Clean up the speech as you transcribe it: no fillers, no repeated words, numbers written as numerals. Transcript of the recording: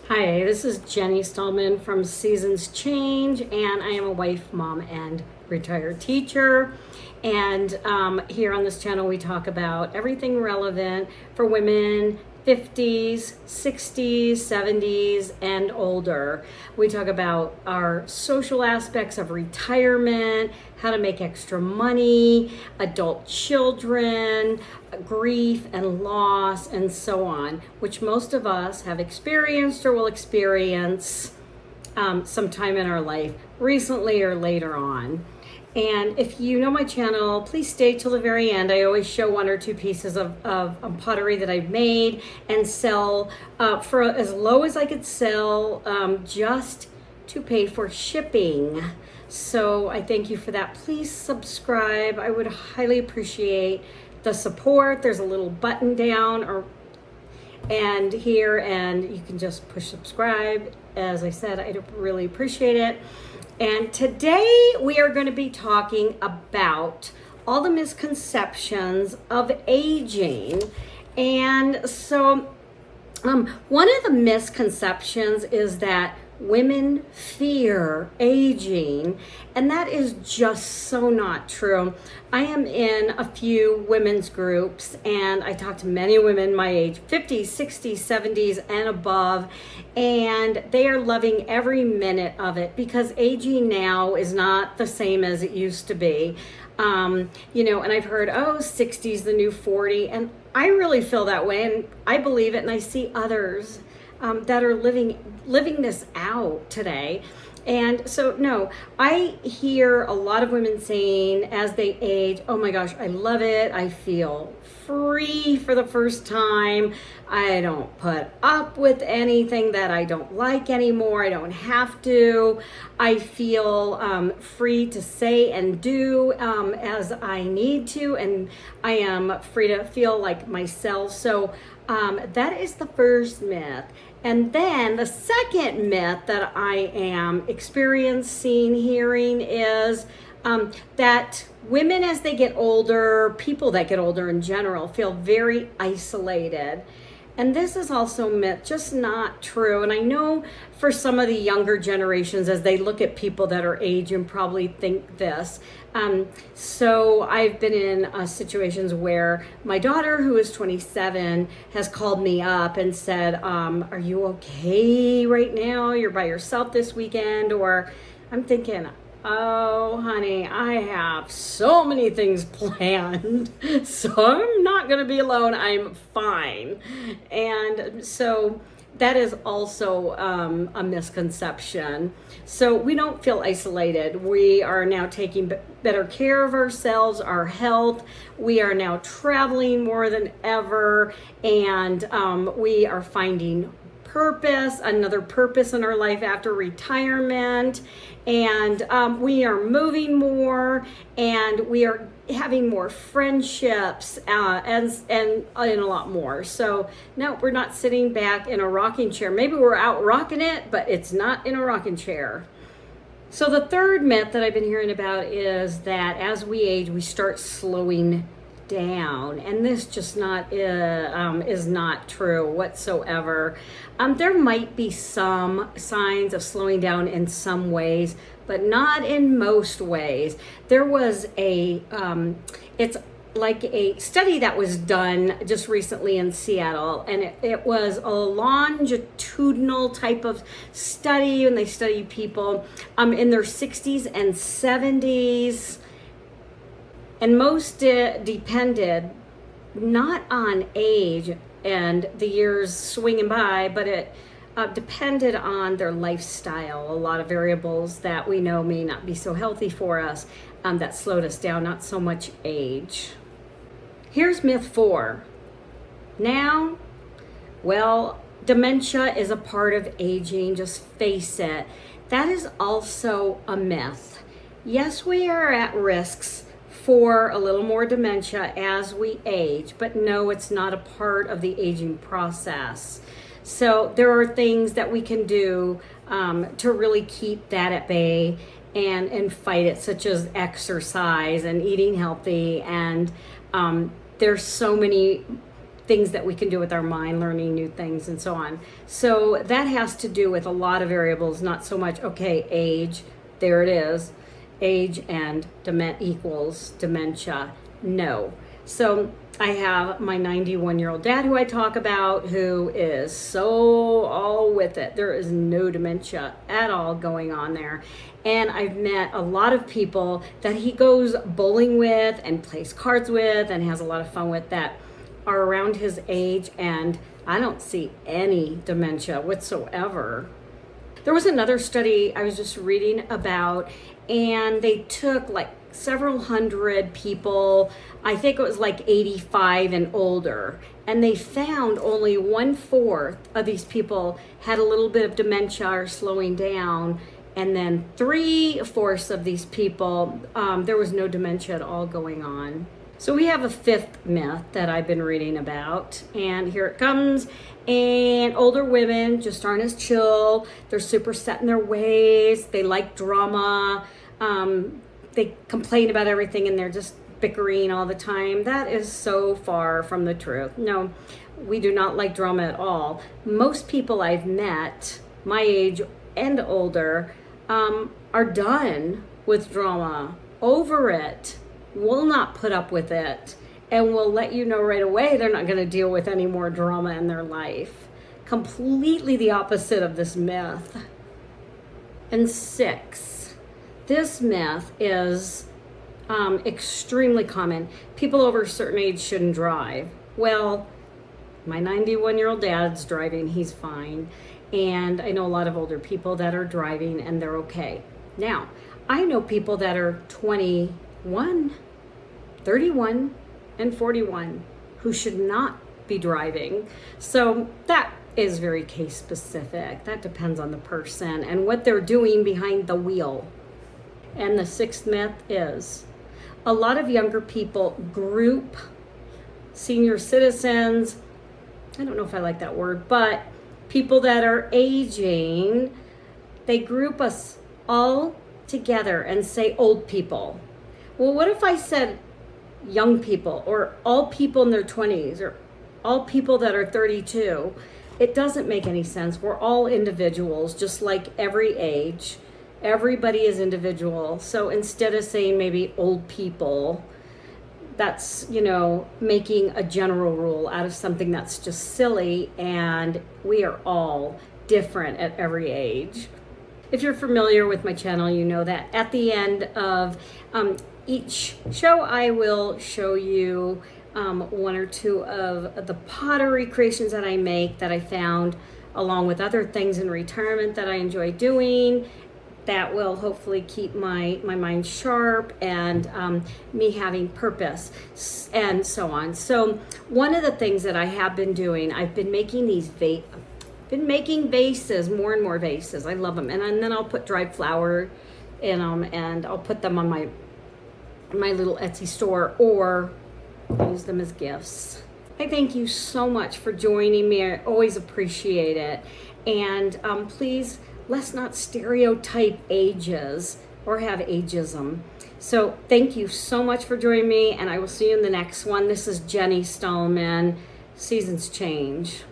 Hi, this is Jenny Stallman from Seasons Change, and I am a wife, mom, and retired teacher. And here on this channel, we talk about everything relevant for women 50s, 60s, 70s, and older. We talk about our social aspects of retirement, how to make extra money, adult children, grief and loss, and so on, which most of us have experienced or will experience sometime in our life, recently or later on. And if you know my channel, please stay till the very end. I always show one or two pieces of pottery that I've made and sell for as low as I could sell, just to pay for shipping. So I thank you for that. Please subscribe. I would highly appreciate the support. There's a little button down and here, and you can just push subscribe. As I said, I really appreciate it. And today we are going to be talking about all the misconceptions of aging. And so one of the misconceptions is that women fear aging, and that is just so not true. I am in a few women's groups, and I talk to many women my age, 50s, 60s, 70s, and above, and they are loving every minute of it because aging now is not the same as it used to be. And I've heard, 60's the new 40, and I really feel that way, and I believe it, and I see others that are living this out today. And so, no, I hear a lot of women saying as they age, oh my gosh, I love it. I feel free for the first time. I don't put up with anything that I don't like anymore. I don't have to. I feel free to say and do as I need to, and I am free to feel like myself. So that is the first myth. And then the second myth that I am experiencing, hearing, is that women, as they get older, people that get older in general, feel very isolated. And this is also myth, just not true. And I know for some of the younger generations, as they look at people that are aging, probably think this. So I've been in situations where my daughter, who is 27, has called me up and said, are you okay right now? You're by yourself this weekend? Or I'm thinking, oh, honey, I have so many things planned, so I'm not going to be alone. I'm fine. And so that is also a misconception. So we don't feel isolated. We are now taking better care of ourselves, our health. We are now traveling more than ever, and we are finding another purpose in our life after retirement, and we are moving more, and we are having more friendships and a lot more. So no, we're not sitting back in a rocking chair. Maybe we're out rocking it, but it's not in a rocking chair. So the third myth that I've been hearing about is that as we age, we start slowing down, and this just is not true whatsoever. There might be some signs of slowing down in some ways, but not in most ways. There was it's like a study that was done just recently in Seattle, and it was a longitudinal type of study, and they studied people in their 60s and 70s. And most depended not on age and the years swinging by, but it depended on their lifestyle. A lot of variables that we know may not be so healthy for us that slowed us down, not so much age. Here's myth 4. Now, well, dementia is a part of aging, just face it. That is also a myth. Yes, we are at risks for a little more dementia as we age, but no, it's not a part of the aging process. So there are things that we can do to really keep that at bay and fight it, such as exercise and eating healthy. And there's so many things that we can do with our mind, learning new things and so on. So that has to do with a lot of variables, not so much, okay, age, there it is, age and equals dementia. No. So I have my 91-year-old dad who I talk about, who is so all with it. There is no dementia at all going on there. And I've met a lot of people that he goes bowling with and plays cards with and has a lot of fun with that are around his age, and I don't see any dementia whatsoever. There was another study I was just reading about, and they took like several hundred people, I think it was like 85 and older, and they found only 1/4 of these people had a little bit of dementia or slowing down, and then 3/4 of these people, there was no dementia at all going on. So we have a fifth myth that I've been reading about, and here it comes. And older women just aren't as chill. They're super set in their ways. They like drama. They complain about everything, and they're just bickering all the time. That is so far from the truth. No, we do not like drama at all. Most people I've met, my age and older, are done with drama, over it, will not put up with it, and will let you know right away they're not going to deal with any more drama in their life. Completely the opposite of this myth. And 6, this myth is extremely common. People over a certain age shouldn't drive. Well, my 91-year-old dad's driving, he's fine. And I know a lot of older people that are driving and they're okay. Now, I know people that are 21, 31, and 41 who should not be driving. So that is very case specific. That depends on the person and what they're doing behind the wheel. And the 6th myth is a lot of younger people group senior citizens, I don't know if I like that word, but people that are aging, they group us all together and say old people. Well, what if I said young people, or all people in their 20s, or all people that are 32? It doesn't make any sense. We're all individuals, just like every age. Everybody is individual. So instead of saying maybe old people, that's, making a general rule out of something that's just silly, and we are all different at every age. If you're familiar with my channel, you know that at the end of each show, I will show you 1 or 2 of the pottery creations that I make that I found, along with other things in retirement that I enjoy doing, that will hopefully keep my mind sharp and me having purpose and so on. So one of the things that I have been doing, I've been making these vases, more and more vases. I love them. And then I'll put dried flower in them, and I'll put them on my little Etsy store, or use them as gifts. I thank you so much for joining me. I always appreciate it. And please, let's not stereotype ages or have ageism. So thank you so much for joining me, and I will see you in the next one. This is Jenny Stallman. Seasons change.